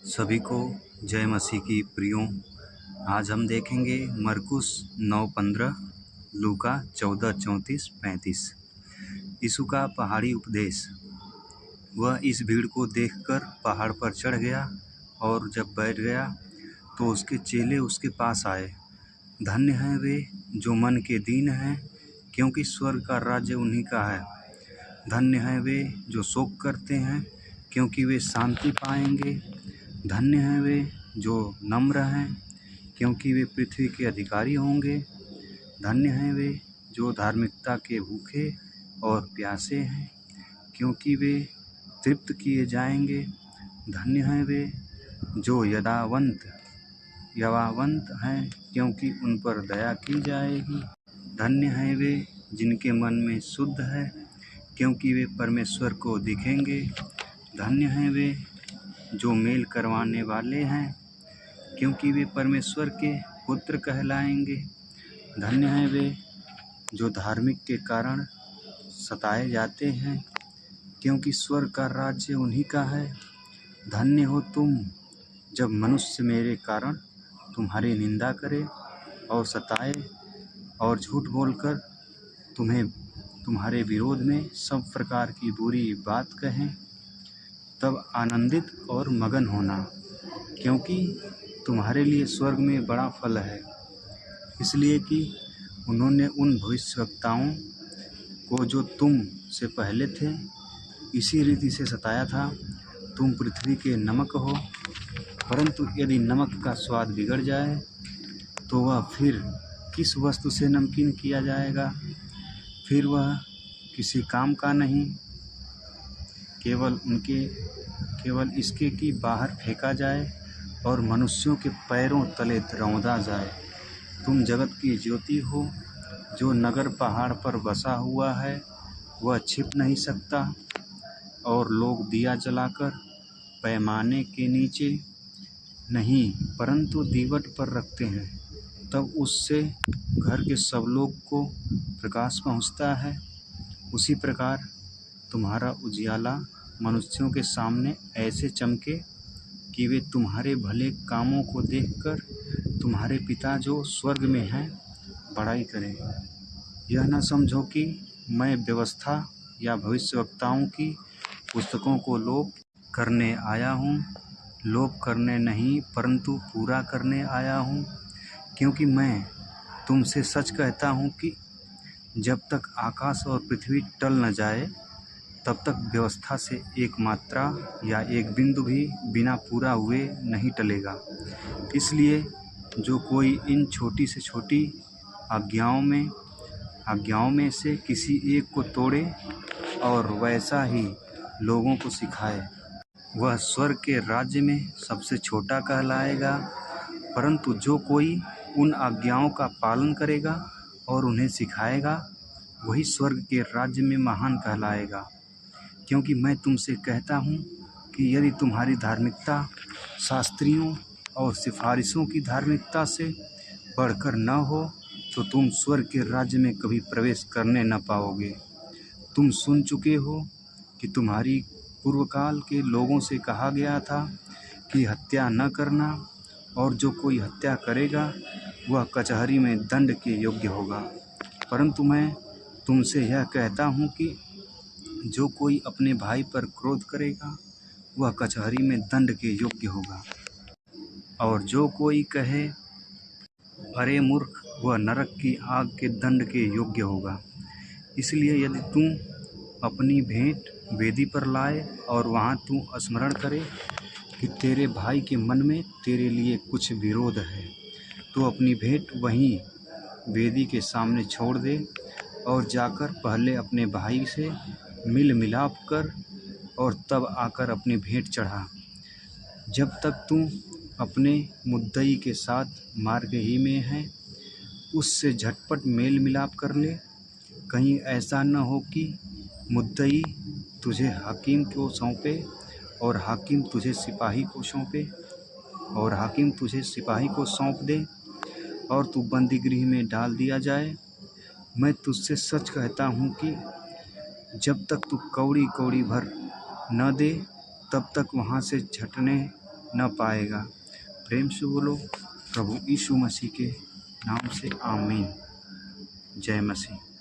सभी को जय मसीह की प्रियों। आज हम देखेंगे मरकुस 9:15, लूका 14:34-35। यीशु का पहाड़ी उपदेश। वह इस भीड़ को देखकर पहाड़ पर चढ़ गया और जब बैठ गया तो उसके चेले उसके पास आए। धन्य हैं वे जो मन के दीन हैं, क्योंकि स्वर्ग का राज्य उन्हीं का है। धन्य हैं वे जो शोक करते हैं, क्योंकि वे शांति पाएंगे। धन्य हैं वे जो नम्र हैं, क्योंकि वे पृथ्वी के अधिकारी होंगे। धन्य हैं वे जो धार्मिकता के भूखे और प्यासे हैं, क्योंकि वे तृप्त किए जाएंगे। धन्य हैं वे जो यवावंत हैं, क्योंकि उन पर दया की जाएगी। धन्य हैं वे जिनके मन में शुद्ध है, क्योंकि वे परमेश्वर को दिखेंगे। धन्य हैं वे जो मेल करवाने वाले हैं, क्योंकि वे परमेश्वर के पुत्र कहलाएंगे। धन्य हैं वे जो धार्मिक के कारण सताए जाते हैं, क्योंकि स्वर्ग का राज्य उन्हीं का है। धन्य हो तुम जब मनुष्य मेरे कारण तुम्हारी निंदा करे और सताए और झूठ बोलकर तुम्हें तुम्हारे विरोध में सब प्रकार की बुरी बात कहें। तब आनंदित और मगन होना, क्योंकि तुम्हारे लिए स्वर्ग में बड़ा फल है, इसलिए कि उन्होंने उन भविष्यवक्ताओं को जो तुम से पहले थे इसी रीति से सताया था। तुम पृथ्वी के नमक हो, परंतु यदि नमक का स्वाद बिगड़ जाए तो वह फिर किस वस्तु से नमकीन किया जाएगा? फिर वह किसी काम का नहीं, केवल इसके कि बाहर फेंका जाए और मनुष्यों के पैरों तले रौंदा जाए। तुम जगत की ज्योति हो। जो नगर पहाड़ पर बसा हुआ है वह छिप नहीं सकता, और लोग दिया जलाकर पैमाने के नीचे नहीं परंतु दीवट पर रखते हैं, तब उससे घर के सब लोग को प्रकाश पहुँचता है। उसी प्रकार तुम्हारा उजियाला मनुष्यों के सामने ऐसे चमके कि वे तुम्हारे भले कामों को देखकर तुम्हारे पिता जो स्वर्ग में हैं बड़ाई करें। यह न समझो कि मैं व्यवस्था या भविष्यवक्ताओं की पुस्तकों को लोप करने आया हूँ। लोप करने नहीं परंतु पूरा करने आया हूँ, क्योंकि मैं तुमसे सच कहता हूँ कि जब तक आकाश और पृथ्वी टल न जाए तब तक व्यवस्था से एक मात्रा या एक बिंदु भी बिना पूरा हुए नहीं टलेगा। इसलिए जो कोई इन छोटी से छोटी आज्ञाओं में से किसी एक को तोड़े और वैसा ही लोगों को सिखाए, वह स्वर्ग के राज्य में सबसे छोटा कहलाएगा। परंतु जो कोई उन आज्ञाओं का पालन करेगा और उन्हें सिखाएगा, वही स्वर्ग के राज्य में महान कहलाएगा। क्योंकि मैं तुमसे कहता हूँ कि यदि तुम्हारी धार्मिकता शास्त्रियों और सिफारिशों की धार्मिकता से बढ़कर न हो तो तुम स्वर्ग के राज्य में कभी प्रवेश करने न पाओगे। तुम सुन चुके हो कि तुम्हारी पूर्वकाल के लोगों से कहा गया था कि हत्या न करना, और जो कोई हत्या करेगा वह कचहरी में दंड के योग्य होगा। परंतु मैं तुमसे यह कहता हूँ कि जो कोई अपने भाई पर क्रोध करेगा वह कचहरी में दंड के योग्य होगा। और जो कोई कहे अरे मूर्ख, वह नरक की आग के दंड के योग्य होगा। इसलिए यदि तू अपनी भेंट वेदी पर लाए और वहाँ तू स्मरण करे कि तेरे भाई के मन में तेरे लिए कुछ विरोध है, तो अपनी भेंट वहीं वेदी के सामने छोड़ दे और जाकर पहले अपने भाई से मिल मिलाप कर और तब आकर अपनी भेंट चढ़ा। जब तक तू अपने मुद्दई के साथ मार्ग ही में है, उससे झटपट मेल मिलाप कर ले। कहीं ऐसा न हो कि मुद्दई तुझे हाकिम को सौंपे और हाकिम तुझे सिपाही को सौंप दे और तू बंदीगृह में डाल दिया जाए। मैं तुझसे सच कहता हूँ कि जब तक तू कौड़ी भर न दे तब तक वहाँ से झटने न पाएगा। प्रेम से बोलो प्रभु यीशु मसीह के नाम से आमीन। जय मसीह।